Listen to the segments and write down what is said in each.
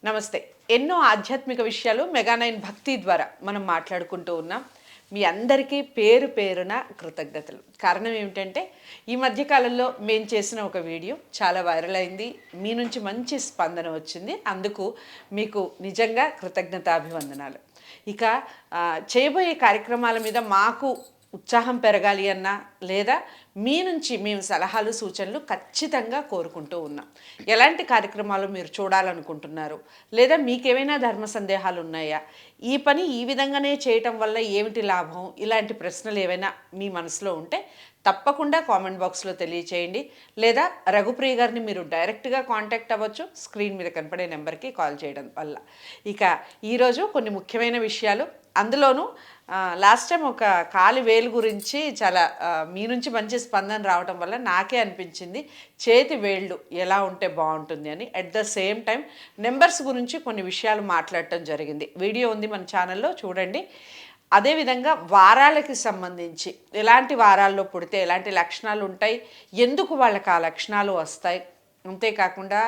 నమస్తే. ఎన్నో ఆధ్యాత్మిక విషయాలు మెగా9 భక్తి ద్వారా మనం మాట్లాడుకుంటూ ఉన్నాం. మీ అందరికీ పేరు పేరున కృతజ్ఞతలు. కారణం ఏమిటంటే ఈ మధ్య కాలంలో మేము చేసిన ఒక వీడియో చాలా వైరల్ అయింది. మీ నుంచి మంచి స్పందన వచ్చింది. అందుకు మీకు నిజంగా కృతజ్ఞతాభివందనాలు. ఇక చేయబోయే కార్యక్రమాల మీద మాకు ఉత్సాహం పెరగాలి అన్నా లేదా మీ నుంచి మేము సలహాలు సూచనలు ఖచ్చితంగా కోరుకుంటూ ఉన్నాం. ఎలాంటి కార్యక్రమాలు మీరు చూడాలనుకుంటున్నారు, లేదా మీకేమైనా ధర్మ సందేహాలు ఉన్నాయా, ఈ పని ఈ విధంగానే చేయటం వల్ల ఏమిటి లాభం, ఇలాంటి ప్రశ్నలు ఏవైనా మీ మనసులో ఉంటే తప్పకుండా కామెంట్ బాక్స్లో తెలియచేయండి. లేదా రఘుప్రియ గారిని మీరు డైరెక్ట్గా కాంటాక్ట్ అవ్వచ్చు స్క్రీన్ మీద కనపడే నెంబర్కి కాల్ చేయడం వల్ల. ఇక ఈరోజు కొన్ని ముఖ్యమైన విషయాలు, అందులోనూ లాస్ట్ టైం ఒక కాలి వేలు గురించి చాలా మీ నుంచి మంచి స్పందన రావడం వల్ల నాకే అనిపించింది చేతి వేళ్ళు ఎలా ఉంటే బాగుంటుంది అని. At the same time numbers గురించి కొన్ని విషయాలు మాట్లాడటం జరిగింది. వీడియో ఉంది మన ఛానల్లో, చూడండి. అదేవిధంగా వారాలకి సంబంధించి ఎలాంటి వారాల్లో పుడితే ఎలాంటి లక్షణాలు ఉంటాయి, ఎందుకు వాళ్ళకి ఆ లక్షణాలు వస్తాయి, అంతేకాకుండా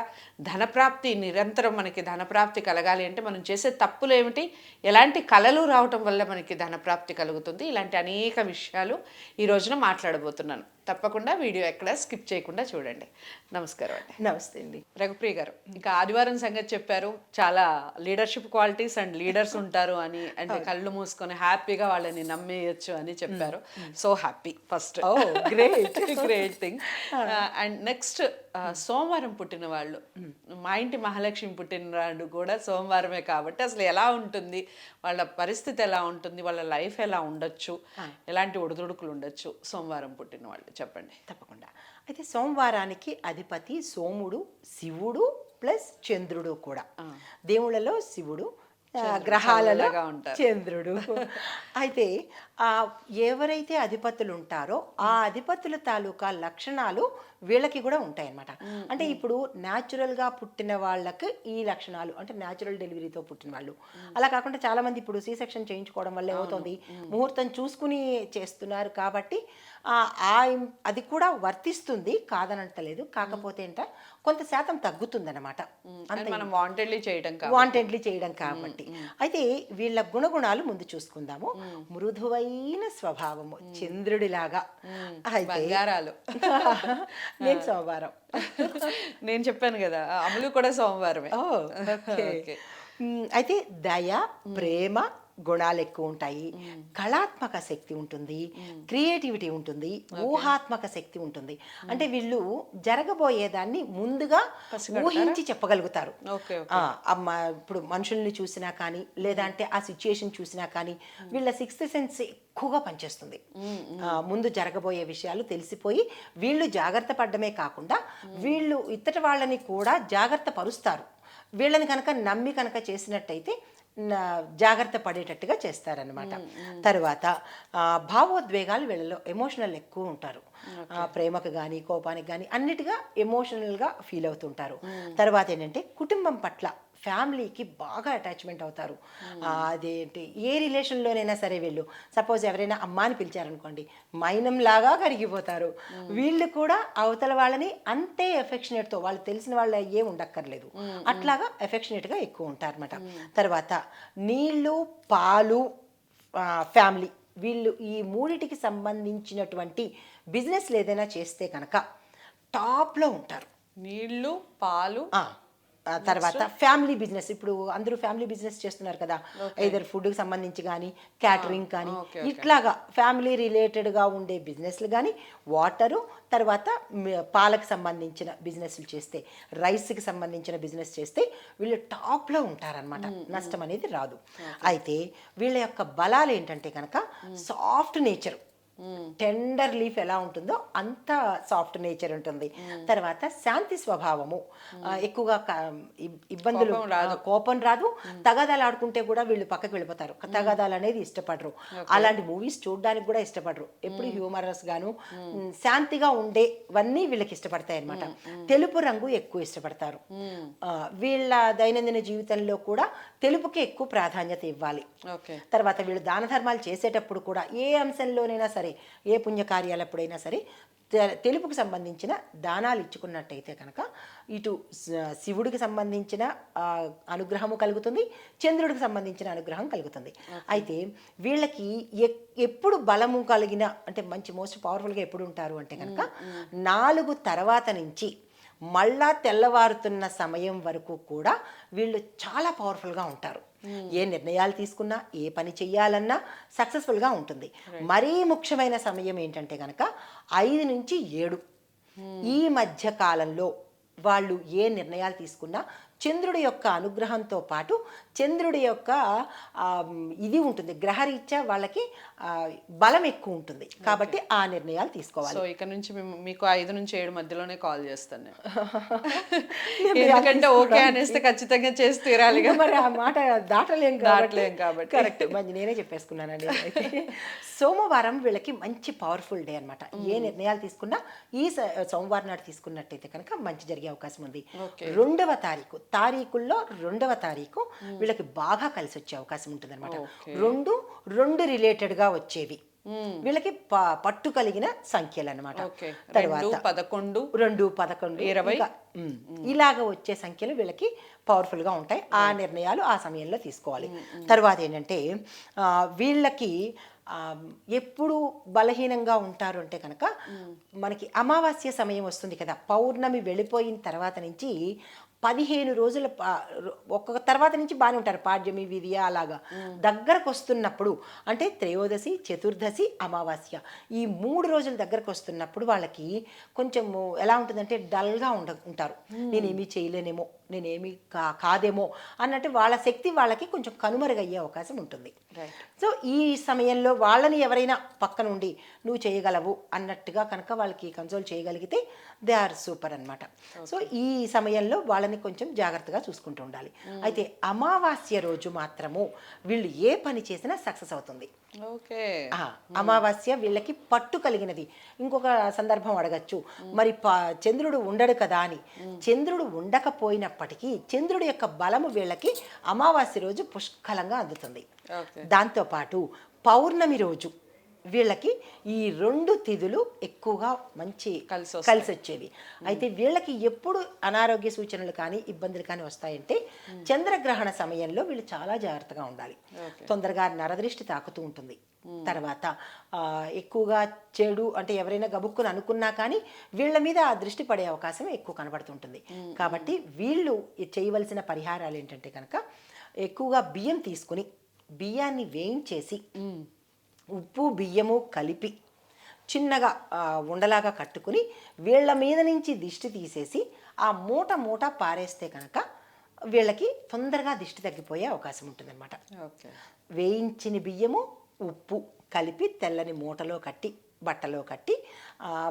ధనప్రాప్తి, నిరంతరం మనకి ధనప్రాప్తి కలగాలి అంటే మనం చేసే తప్పులు ఏమిటి, ఎలాంటి కళలు రావటం వల్ల మనకి ధనప్రాప్తి కలుగుతుంది, ఇలాంటి అనేక విషయాలు ఈ రోజున మాట్లాడబోతున్నాను. తప్పకుండా వీడియో ఎక్కడ స్కిప్ చేయకుండా చూడండి. నమస్కారం అండి. నమస్తే అండి. రఘుప్రియ గారు, ఇంకా ఆదివారం సంగతి చెప్పారు. చాలా లీడర్షిప్ క్వాలిటీస్ అండ్ లీడర్స్ ఉంటారు అని, అంటే కళ్ళు మూసుకొని హ్యాపీగా వాళ్ళని నమ్మేయచ్చు అని చెప్పారు. So happy first. Great great thing. And next సోమవారం పుట్టిన వాళ్ళు, మా ఇంటి మహాలక్ష్మి పుట్టిననాడు కూడా సోమవారమే కాబట్టి అసలు ఎలా ఉంటుంది, వాళ్ళ పరిస్థితి ఎలా ఉంటుంది, వాళ్ళ లైఫ్ ఎలా ఉండొచ్చు, ఎలాంటి ఒడిదుడుకులు ఉండొచ్చు సోమవారం పుట్టిన వాళ్ళు చెప్పండి. తప్పకుండా. అయితే సోమవారానికి అధిపతి సోముడు, శివుడు ప్లస్ చంద్రుడు కూడా. దేవుళ్ళలో శివుడు, గ్రహాలలో చంద్రుడు. అయితే ఎవరైతే అధిపతులు ఉంటారో ఆ అధిపతుల తాలూకా లక్షణాలు వీళ్ళకి కూడా ఉంటాయన్నమాట. అంటే ఇప్పుడు న్యాచురల్గా పుట్టిన వాళ్ళకి ఈ లక్షణాలు, అంటే న్యాచురల్ డెలివరీతో పుట్టిన వాళ్ళు. అలా కాకుండా చాలామంది ఇప్పుడు సి సెక్షన్ చేయించుకోవడం వల్ల ఏమవుతుంది, ముహూర్తం చూసుకుని చేస్తున్నారు కాబట్టి అది కూడా వర్తిస్తుంది, కాదనంటలేదు. కాకపోతే ఏంట కొంత శాతం తగ్గుతుందన్నమాట, మనం వాంటెడ్లీ చేయడం కాబట్టి. అయితే వీళ్ళ గుణగుణాలు ముందు చూసుకుందాము. మృదువైన స్వభావము, చంద్రుడిలాగా. అయితే నేను సోమవారం. నేను చెప్పాను కదా, అమలు కూడా సోమవారమే. అయితే దయ, ప్రేమ గుణాలు ఎక్కువ ఉంటాయి. కళాత్మక శక్తి ఉంటుంది, క్రియేటివిటీ ఉంటుంది, ఊహాత్మక శక్తి ఉంటుంది. అంటే వీళ్ళు జరగబోయేదాన్ని ముందుగా ఊహించి చెప్పగలుగుతారు. ఇప్పుడు మనుషుల్ని చూసినా కానీ, లేదంటే ఆ సిచ్యుయేషన్ చూసినా కానీ వీళ్ళ సిక్స్త్ సెన్స్ ఎక్కువగా పనిచేస్తుంది. ముందు జరగబోయే విషయాలు తెలిసిపోయి వీళ్ళు జాగ్రత్త పడడమే కాకుండా వీళ్ళు ఇతర వాళ్ళని కూడా జాగ్రత్త పరుస్తారు. వీళ్ళని కనుక నమ్మి కనుక చేసినట్టయితే జాగ్రత్త పడేటట్టుగా చేస్తారనమాట. తర్వాత భావోద్వేగాలు వీళ్ళలో ఎమోషనల్ ఎక్కువ ఉంటారు. ప్రేమకు కానీ కోపానికి కానీ అన్నిటిగా ఎమోషనల్గా ఫీల్ అవుతుంటారు. తర్వాత ఏంటంటే కుటుంబం పట్ల, ఫ్యామిలీకి బాగా అటాచ్మెంట్ అవుతారు. అదేంటి ఏ రిలేషన్లోనైనా సరే వీళ్ళు సపోజ్ ఎవరైనా అమ్మ అని పిలిచారనుకోండి, మైనంలాగా కరిగిపోతారు. వీళ్ళు కూడా అవతల వాళ్ళని అంతే ఎఫెక్షనేట్తో, వాళ్ళు తెలిసిన వాళ్ళు ఏ ఉండక్కర్లేదు, అట్లాగా ఎఫెక్షనేట్గా ఎక్కువ ఉంటారన్నమాట. తర్వాత నీళ్ళు, పాలు, ఫ్యామిలీ, వీళ్ళు ఈ మూడిటికి సంబంధించినటువంటి బిజినెస్లు ఏదైనా చేస్తే కనుక టాప్లో ఉంటారు. నీళ్ళు, పాలు, తర్వాత ఫ్యామిలీ బిజినెస్. ఇప్పుడు అందరూ ఫ్యామిలీ బిజినెస్ చేస్తున్నారు కదా, ఐదర్ ఫుడ్కి సంబంధించి కానీ, క్యాటరింగ్ కానీ, ఇట్లాగా ఫ్యామిలీ రిలేటెడ్గా ఉండే బిజినెస్లు కానీ, వాటరు, తర్వాత పాలకు సంబంధించిన బిజినెస్లు చేస్తే, రైస్కి సంబంధించిన బిజినెస్ చేస్తే వీళ్ళు టాప్లో ఉంటారనమాట. నష్టం అనేది రాదు. అయితే వీళ్ళ యొక్క బలాలు ఏంటంటే కనుక సాఫ్ట్ నేచర్, టెండర్ లీఫ్ ఎలా ఉంటుందో అంత సాఫ్ట్ నేచర్ ఉంటుంది. తర్వాత శాంతి స్వభావము, ఎక్కువగా ఇబ్బందులు, కోపం రాదు. తగాదాలు ఆడుకుంటే కూడా వీళ్ళు పక్కకి వెళ్ళిపోతారు. తగాదాలు అనేది ఇష్టపడరు. అలాంటి మూవీస్ చూడడానికి కూడా ఇష్టపడరు. ఎప్పుడు హ్యూమరస్ గాను శాంతిగా ఉండేవన్నీ వీళ్ళకి ఇష్టపడతాయి అనమాట. తెలుపు రంగు ఎక్కువ ఇష్టపడతారు. వీళ్ళ దైనందిన జీవితంలో కూడా తెలుపుకి ఎక్కువ ప్రాధాన్యత ఇవ్వాలి. తర్వాత వీళ్ళు దాన ధర్మాలు చేసేటప్పుడు కూడా ఏ అంశంలోనైనా సరే సరే, ఏ పుణ్యకార్యాలు ఎప్పుడైనా సరే తెలుపుకు సంబంధించిన దానాలు ఇచ్చుకున్నట్టయితే కనుక ఇటు శివుడికి సంబంధించిన అనుగ్రహము కలుగుతుంది, చంద్రుడికి సంబంధించిన అనుగ్రహం కలుగుతుంది. అయితే వీళ్ళకి ఎప్పుడు బలము కలిగిన అంటే మంచి మోస్ట్ పవర్ఫుల్గా ఎప్పుడు ఉంటారు అంటే కనుక 4 తర్వాత నుంచి మళ్ళా తెల్లవారుతున్న సమయం వరకు కూడా వీళ్ళు చాలా పవర్ఫుల్గా ఉంటారు. ఏ నిర్ణయాలు తీసుకున్నా, ఏ పని చెయ్యాలన్నా సక్సెస్ఫుల్గా ఉంటుంది. మరీ ముఖ్యమైన సమయం ఏంటంటే కనుక 5 నుంచి 7 ఈ మధ్య కాలంలో వాళ్ళు ఏ నిర్ణయాలు తీసుకున్నా చంద్రుడి యొక్క అనుగ్రహంతో పాటు చంద్రుడి యొక్క ఇది ఉంటుంది, గ్రహరీత్యా వాళ్ళకి బలం ఎక్కువ ఉంటుంది. కాబట్టి ఆ నిర్ణయాలు తీసుకోవాలి. సో ఇక నుంచి మీకు 5 నుంచి 7 మధ్యలోనే కాల్ చేస్తాను. ఎందుకంటే ఓకే అనేస్తే ఖచ్చితంగా చేసి తీరాలి. మరి ఆ మాట దాటలేం కాబట్టి కరెక్ట్. మంచి నేనే చెప్పేసుకున్నానండి. సోమవారం వీళ్ళకి మంచి పవర్ఫుల్ డే అనమాట. ఏ నిర్ణయాలు తీసుకున్నా ఈ సోమవారం నాడు తీసుకున్నట్టయితే కనుక మంచి జరిగే అవకాశం ఉంది. 2వ తారీఖుల్లో 2వ తారీఖు వీళ్ళకి బాగా కలిసి వచ్చే అవకాశం ఉంటుంది అనమాట. 2 రిలేటెడ్గా వచ్చేవి వీళ్ళకి పట్టు కలిగిన సంఖ్యలు అనమాట. తర్వాత 11, 2, 11, 20 ఇలాగ వచ్చే సంఖ్యలు వీళ్ళకి పవర్ఫుల్గా ఉంటాయి. ఆ నిర్ణయాలు ఆ సమయంలో తీసుకోవాలి. తర్వాత ఏంటంటే వీళ్ళకి ఎప్పుడు బలహీనంగా ఉంటారు అంటే కనుక మనకి అమావాస్య సమయం వస్తుంది కదా, పౌర్ణమి వెళ్ళిపోయిన తర్వాత నుంచి 15 రోజుల ఒక్కొక్క తర్వాత నుంచి బాగానే ఉంటారు. పాడ్యమి, విధియ అలాగా దగ్గరకు వస్తున్నప్పుడు అంటే త్రయోదశి, చతుర్దశి, అమావాస్య ఈ 3 రోజుల దగ్గరకు వస్తున్నప్పుడు వాళ్ళకి కొంచెం ఎలా ఉంటుందంటే డల్గా ఉంటారు. నేనేమీ చేయలేనేమో, నేనేమి కాదేమో అన్నట్టు వాళ్ళ శక్తి వాళ్ళకి కొంచెం కనుమరుగయ్యే అవకాశం ఉంటుంది. సో ఈ సమయంలో వాళ్ళని ఎవరైనా పక్కన ఉండి నువ్వు చేయగలవు అన్నట్టుగా కనుక వాళ్ళకి కన్సోల్ చేయగలిగితే దే ఆర్ సూపర్ అనమాట. సో ఈ సమయంలో వాళ్ళని కొంచెం జాగ్రత్తగా చూసుకుంటూ ఉండాలి. అయితే అమావాస్య రోజు మాత్రము వీళ్ళు ఏ పని చేసినా సక్సెస్ అవుతుంది. అమావాస్య వీళ్ళకి పట్టు కలిగినది. ఇంకొక సందర్భం అడగచ్చు, మరి చంద్రుడు ఉండడు కదా అని. చంద్రుడు ఉండకపోయినప్పటికీ చంద్రుడి యొక్క బలము వీళ్ళకి అమావాస్య రోజు పుష్కలంగా అందుతుంది. దాంతోపాటు పౌర్ణమి రోజు వీళ్ళకి ఈ 2 తిథులు ఎక్కువగా మంచి కలిసి వచ్చేవి. అయితే వీళ్ళకి ఎప్పుడు అనారోగ్య సూచనలు కానీ ఇబ్బందులు కానీ వస్తాయంటే చంద్రగ్రహణ సమయంలో వీళ్ళు చాలా జాగ్రత్తగా ఉండాలి. తొందరగా నరదృష్టి తాకుతూ ఉంటుంది. తర్వాత ఎక్కువగా చెడు అంటే ఎవరైనా గబుక్కుని అనుకున్నా కానీ వీళ్ళ మీద ఆ దృష్టి పడే అవకాశం ఎక్కువ కనబడుతుంటుంది. కాబట్టి వీళ్ళు చేయవలసిన పరిహారాలు ఏంటంటే కనుక ఎక్కువగా బియ్యం తీసుకుని బియ్యాన్ని వేయించేసి ఉప్పు బియ్యము కలిపి చిన్నగా ఉండలాగా కట్టుకుని వీళ్ళ మీద నుంచి దిష్టి తీసేసి ఆ మూట పారేస్తే కనుక వీళ్ళకి తొందరగా దిష్టి తగ్గిపోయే అవకాశం ఉంటుందన్నమాట. వేయించిన బియ్యము ఉప్పు కలిపి తెల్లని మూటలో కట్టి బట్టలో కట్టి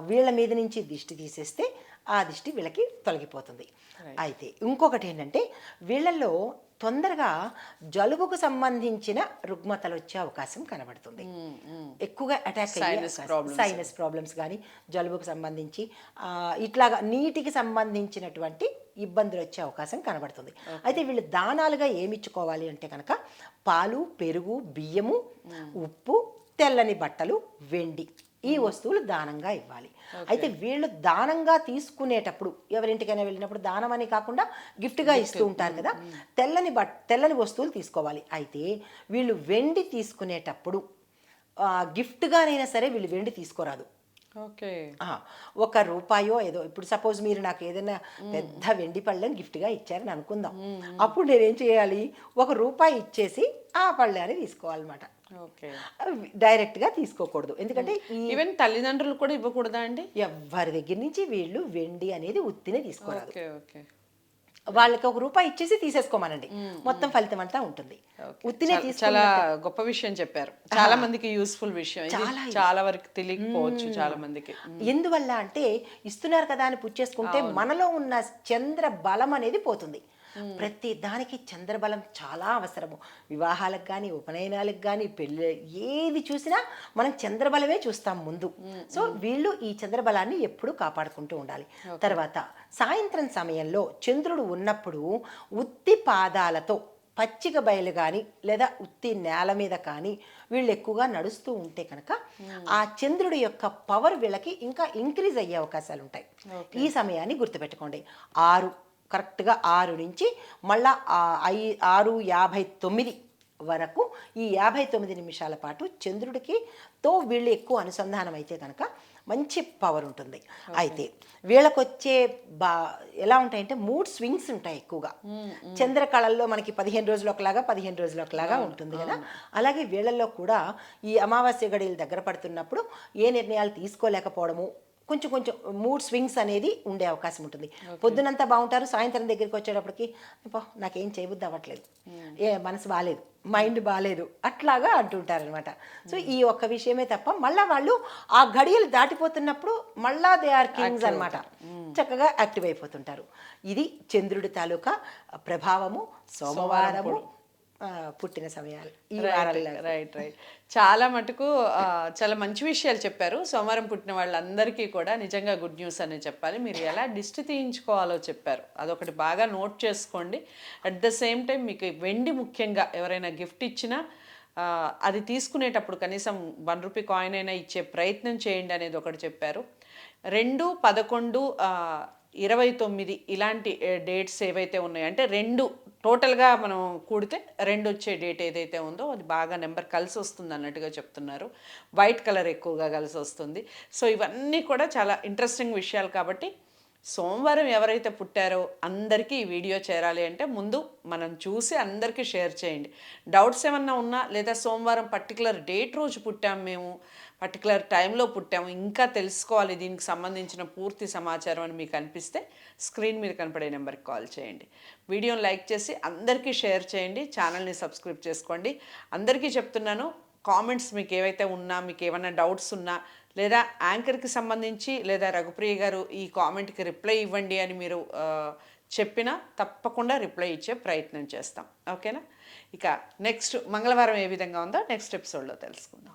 వీళ్ళ మీద నుంచి దిష్టి తీసేస్తే ఆ దిష్టి వీళ్ళకి తొలగిపోతుంది. అయితే ఇంకొకటి ఏంటంటే వీళ్ళల్లో తొందరగా జలుబుకు సంబంధించిన రుగ్మతలు వచ్చే అవకాశం కనబడుతుంది. ఎక్కువగా అటాక్ సైనస్ ప్రాబ్లమ్స్ కానీ జలుబుకు సంబంధించి ఇట్లాగా నీటికి సంబంధించినటువంటి ఇబ్బందులు వచ్చే అవకాశం కనబడుతుంది. అయితే వీళ్ళు దానాలుగా ఏమిచ్చుకోవాలి అంటే కనుక పాలు, పెరుగు, బియ్యము, ఉప్పు, తెల్లని బట్టలు, వెండి ఈ వస్తువులు దానంగా ఇవ్వాలి. అయితే వీళ్ళు దానంగా తీసుకునేటప్పుడు ఎవరింటికైనా వెళ్ళినప్పుడు దానం అని కాకుండా గిఫ్ట్గా ఇస్తూ ఉంటారు కదా, తెల్లని వస్తువులు తీసుకోవాలి. అయితే వీళ్ళు వెండి తీసుకునేటప్పుడు గిఫ్ట్గానైనా సరే వీళ్ళు వెండి తీసుకోరాదు. ₹1 ఏదో ఇప్పుడు సపోజ్ మీరు నాకు ఏదైనా పెద్ద వెండి పళ్ళెం గిఫ్ట్గా ఇచ్చారని అనుకుందాం. అప్పుడు నేనేం చేయాలి, ₹1 ఇచ్చేసి ఆ పళ్ళెని తీసుకోవాలన్నమాట. డైరెక్ట్ గా తీసుకోకూడదు. ఎందుకంటే ఈవెన్ తల్లిదండ్రులు కూడా ఇవ్వకూడదా అండి? ఎవరి దగ్గర నుంచి వీళ్ళు వెండి అనేది ఉత్తినే తీసుకోరాదు. వాళ్ళకి ₹1 ఇచ్చేసి తీసేసుకోమనండి, మొత్తం ఫలితం అంతా ఉంటుంది. ఉత్తినే చాలా గొప్ప విషయం చెప్పారు. చాలా మందికి యూస్ఫుల్ విషయం, చాలా వరకు తెలియకపోవచ్చు చాలా మందికి. ఎందువల్ల అంటే ఇస్తున్నారు కదా అని పుచ్చేసుకుంటే మనలో ఉన్న చంద్ర బలం అనేది పోతుంది. ప్రతి దానికి చంద్రబలం చాలా అవసరము. వివాహాలకు కానీ ఉపనయనాలకు కానీ పెళ్ళి ఏది చూసినా మనం చంద్రబలమే చూస్తాం ముందు. సో వీళ్ళు ఈ చంద్రబలాన్ని ఎప్పుడూ కాపాడుకుంటూ ఉండాలి. తర్వాత సాయంత్రం సమయంలో చంద్రుడు ఉన్నప్పుడు ఉత్తి పాదాలతో పచ్చిక బయలు కానీ లేదా ఉత్తి నేల మీద కానీ వీళ్ళు ఎక్కువగా నడుస్తూ ఉంటే కనుక ఆ చంద్రుడి యొక్క పవర్ వీళ్ళకి ఇంకా ఇంక్రీజ్ అయ్యే అవకాశాలు ఉంటాయి. ఈ సమయాన్ని గుర్తుపెట్టుకోండి. 6 కరెక్ట్గా 6 నుంచి మళ్ళా 6:59 వరకు ఈ 59 నిమిషాల పాటు చంద్రుడికి వీళ్ళు ఎక్కువ అనుసంధానం అయితే కనుక మంచి పవర్ ఉంటుంది. అయితే వీళ్ళకొచ్చే ఎలా ఉంటాయంటే మూడ్ స్వింగ్స్ ఉంటాయి ఎక్కువగా. చంద్రకళల్లో మనకి 15 రోజులు ఒకలాగా 15 రోజులు ఒకలాగా ఉంటుంది కదా, అలాగే వీళ్ళల్లో కూడా ఈ అమావాస్య గడియలు దగ్గర పడుతున్నప్పుడు ఏ నిర్ణయాలు తీసుకోలేకపోవడము, కొంచెం కొంచెం మూడ్ స్వింగ్స్ అనేది ఉండే అవకాశం ఉంటుంది. పొద్దునంతా బాగుంటారు, సాయంత్రం దగ్గరికి వచ్చేటప్పటికి నాకేం చేయబుద్ధి అవ్వట్లేదు, మనసు బాగాలేదు, మైండ్ బాగాలేదు అట్లాగా అంటుంటారనమాట. సో ఈ ఒక్క విషయమే తప్ప మళ్ళీ వాళ్ళు ఆ గడియలు దాటిపోతున్నప్పుడు మళ్ళా దే ఆర్ కింగ్స్ అనమాట, చక్కగా యాక్టివ్ అయిపోతుంటారు. ఇది చంద్రుడి తాలూకా ప్రభావము, సోమవారము పుట్టిన సమయాలు ఈ వారాల్లో. రైట్. చాలా మటుకు చాలా మంచి విషయాలు చెప్పారు. సోమవారం పుట్టిన వాళ్ళందరికీ కూడా నిజంగా గుడ్ న్యూస్ అనే చెప్పాలి. మీరు ఎలా దిష్టి తీయించుకోవాలో చెప్పారు, అదొకటి బాగా నోట్ చేసుకోండి. అట్ ద సేమ్ టైం మీకు వెండి ముఖ్యంగా ఎవరైనా గిఫ్ట్ ఇచ్చినా అది తీసుకునేటప్పుడు కనీసం 1 రూపీ కాయిన్ అయినా ఇచ్చే ప్రయత్నం చేయండి అనేది ఒకటి చెప్పారు. 2, 11, 29 ఇలాంటి డేట్స్ ఏవైతే ఉన్నాయో, అంటే 2 టోటల్గా మనం కూడితే 2 వచ్చే డేట్ ఏదైతే ఉందో అది బాగా నెంబర్ కలిసి వస్తుంది అన్నట్టుగా చెప్తున్నారు. వైట్ కలర్ ఎక్కువగా కలిసి వస్తుంది. సో ఇవన్నీ కూడా చాలా ఇంట్రెస్టింగ్ విషయాలు. కాబట్టి సోమవారం ఎవరైతే పుట్టారో అందరికీ ఈ వీడియో చేరాలి అంటే ముందు మనం చూసి అందరికీ షేర్ చేయండి. డౌట్స్ ఏమన్నా ఉన్నా, లేదా సోమవారం పర్టికులర్ డేట్ రోజు పుట్టాము మేము, పర్టికులర్ టైంలో పుట్టాము, ఇంకా తెలుసుకోవాలి దీనికి సంబంధించిన పూర్తి సమాచారం అని మీకు అనిపిస్తే స్క్రీన్ మీద కనపడే నెంబర్కి కాల్ చేయండి. వీడియోని లైక్ చేసి అందరికీ షేర్ చేయండి, ఛానల్ని సబ్స్క్రైబ్ చేసుకోండి. అందరికీ చెప్తున్నాను, కామెంట్స్ మీకు ఏవైతే ఉన్నా, మీకు ఏమైనా డౌట్స్ ఉన్నా, లేదా యాంకర్కి సంబంధించి లేదా రఘుప్రియ గారు ఈ కామెంట్కి రిప్లై ఇవ్వండి అని మీరు చెప్పినా తప్పకుండా రిప్లై ఇచ్చే ప్రయత్నం చేస్తాం. ఓకేనా? ఇక నెక్స్ట్ మంగళవారం ఏ విధంగా ఉందో నెక్స్ట్ ఎపిసోడ్లో తెలుసుకుందాం.